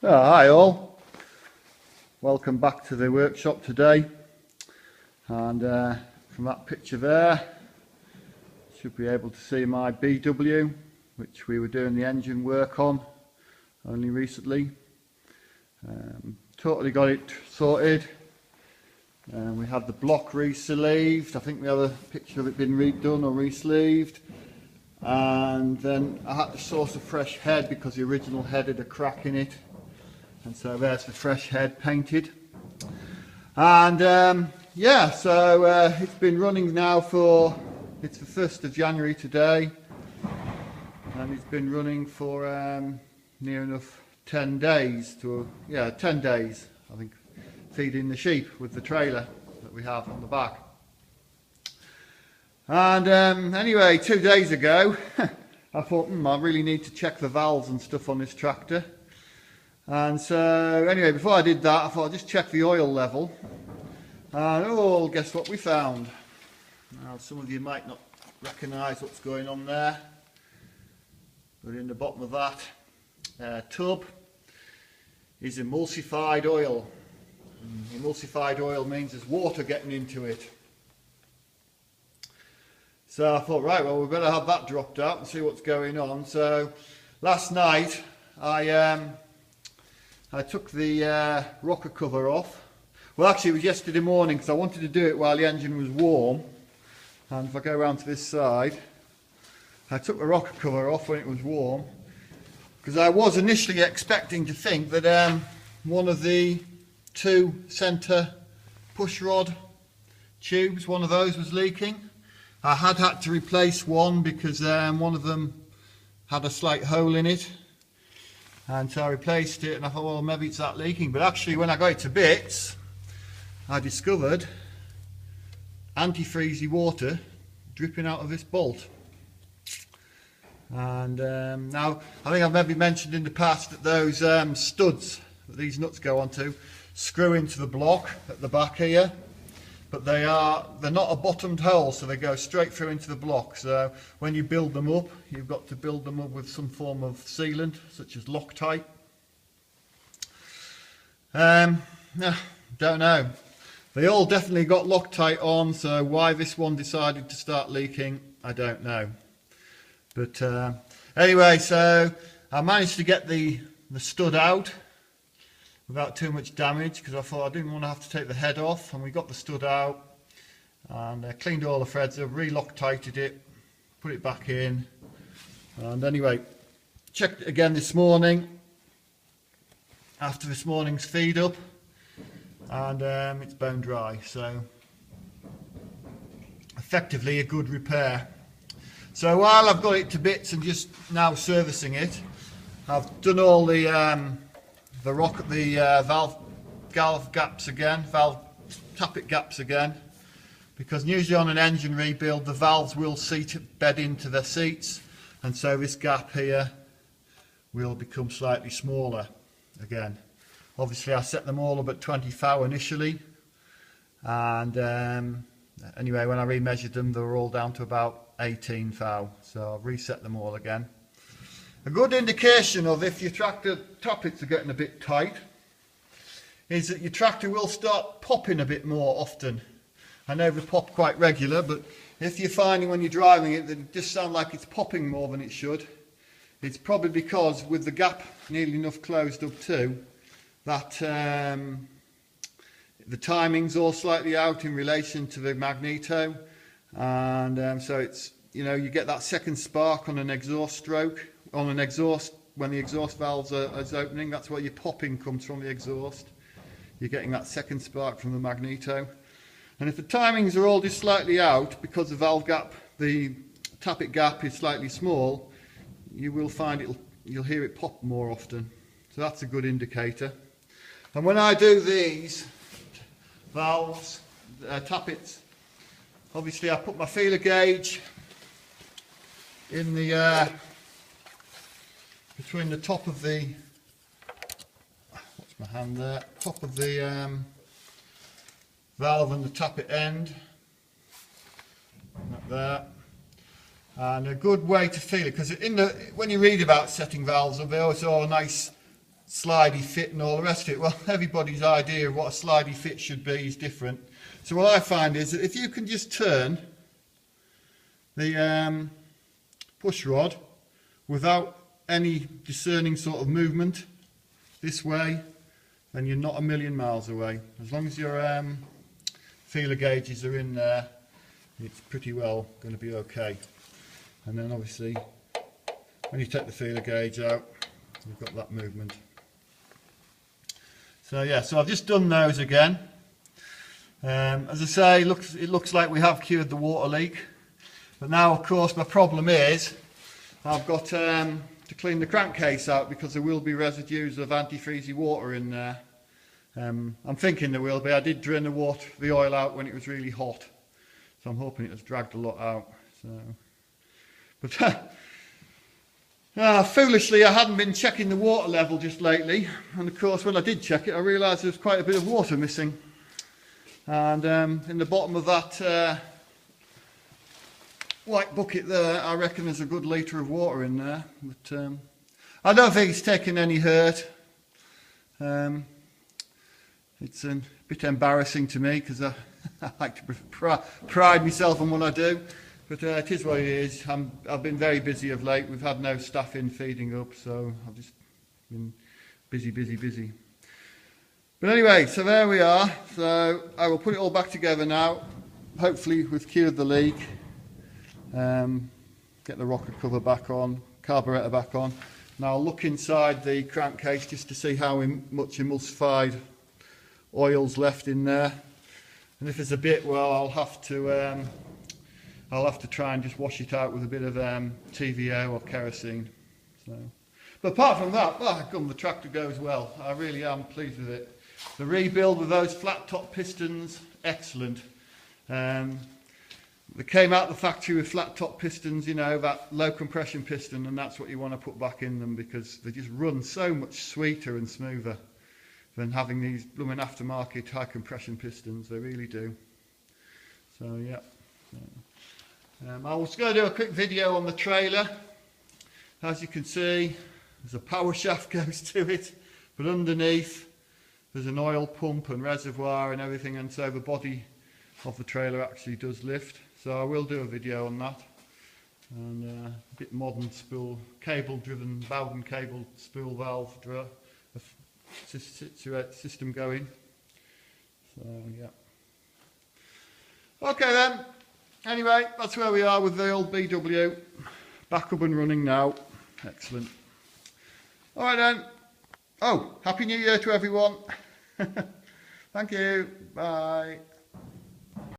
Hi all, welcome back to the workshop today, and from that picture there you should be able to see my BW, which we were doing the engine work on only recently. Totally got it sorted, and we had the block re-sleeved. I think we have a picture of it being redone or re-sleeved, and then I had to source a fresh head because the original head had a crack in it. And so there's the fresh head painted, and yeah, so it's been running now it's the 1st of January today, and it's been running for near enough 10 days 10 days I think, feeding the sheep with the trailer that we have on the back. And anyway, 2 days ago I thought I really need to check the valves and stuff on this tractor. And so anyway, before I did that, I thought I'd just check the oil level, and guess what we found. Now some of you might not recognise what's going on there, but in the bottom of that tub is emulsified oil. And emulsified oil means there's water getting into it. So I thought, right, well, we better have that dropped out and see what's going on. So last night I took the rocker cover off. Well, actually it was yesterday morning, because I wanted to do it while the engine was warm. And if I go around to this side, I took the rocker cover off when it was warm, because I was initially expecting to think that one of the two centre push rod tubes, one of those was leaking. I had to replace one because one of them had a slight hole in it. And so I replaced it, and I thought, well, maybe it's that leaking. But actually, when I got it to bits, I discovered antifreezy water dripping out of this bolt. And now, I think I've maybe mentioned in the past that those studs that these nuts go onto screw into the block at the back here. But they're not a bottomed hole, so they go straight through into the block. So when you build them up, you've got to build them up with some form of sealant, such as Loctite. Don't know. They all definitely got Loctite on, so why this one decided to start leaking, I don't know. But anyway, so I managed to get the stud out without too much damage, because I thought I didn't want to have to take the head off. And we got the stud out and cleaned all the threads up, re-Loctited it, put it back in. And anyway, checked it again this morning after this morning's feed up, and it's bone dry, so effectively a good repair. So while I've got it to bits and just now servicing it, I've done all the valve gaps again, valve tappet gaps again, because usually on an engine rebuild the valves will bed into the seats, and so this gap here will become slightly smaller again. Obviously I set them all up at 20 thou initially, and anyway, when I remeasured them they were all down to about 18 thou, so I've reset them all again. A good indication of if your tractor tappets are getting a bit tight is that your tractor will start popping a bit more often. I know they pop quite regular, but if you're finding when you're driving it that it just sounds like it's popping more than it should, it's probably because with the gap nearly enough closed up too, that the timing's all slightly out in relation to the magneto, and so it's, you get that second spark on an exhaust stroke. On an exhaust, when the exhaust valves are opening, that's where your popping comes from, the exhaust. You're getting that second spark from the magneto. And if the timings are all just slightly out, because the valve gap, the tappet gap is slightly small, you will find you'll hear it pop more often. So that's a good indicator. And when I do these valves, tappets, obviously I put my feeler gauge in the between the top of the, what's my hand there, top of the valve and the tappet end, like that. And a good way to feel it, because when you read about setting valves up, they always have a nice slidey fit and all the rest of it. Well, everybody's idea of what a slidey fit should be is different. So what I find is that if you can just turn the push rod without any discerning sort of movement this way, then you're not a million miles away. As long as your feeler gauges are in there, it's pretty well going to be okay. And then obviously when you take the feeler gauge out, you've got that movement. So yeah, so I've just done those again. As I say, it looks like we have cured the water leak. But now, of course, my problem is I've got to clean the crankcase out because there will be residues of antifreezy water in there. I'm thinking there will be. I did drain the oil out when it was really hot, so I'm hoping it has dragged a lot out. So, but foolishly, I hadn't been checking the water level just lately, and of course, when I did check it, I realised there was quite a bit of water missing. And in the bottom of that white bucket there, I reckon there's a good litre of water in there. But I don't think it's taken any hurt. It's a bit embarrassing to me because I like to pride myself on what I do. But it is what it is. I've been very busy of late. We've had no staff in feeding up, so I've just been busy. But anyway, so there we are. So I will put it all back together now. Hopefully we've cured the leak. Get the rocker cover back on, carburetor back on. Now I'll look inside the crankcase just to see how much emulsified oil's left in there. And if there's a bit, well, I'll have to try and just wash it out with a bit of TVO or kerosene. So, but apart from that, the tractor goes well. I really am pleased with it. The rebuild with those flat top pistons, excellent. They came out the factory with flat top pistons, you know, that low compression piston, and that's what you want to put back in them because they just run so much sweeter and smoother than having these blooming aftermarket high compression pistons. They really do. So yeah. I was going to do a quick video on the trailer. As you can see, there's a power shaft goes to it, but underneath there's an oil pump and reservoir and everything, and so the body of the trailer actually does lift. So I will do a video on that. And a bit modern spool, cable driven, Bowden cable spool valve system going. So yeah. Okay then. Anyway, that's where we are with the old BW. Back up and running now. Excellent. Alright then. Oh, Happy New Year to everyone. Thank you. Bye.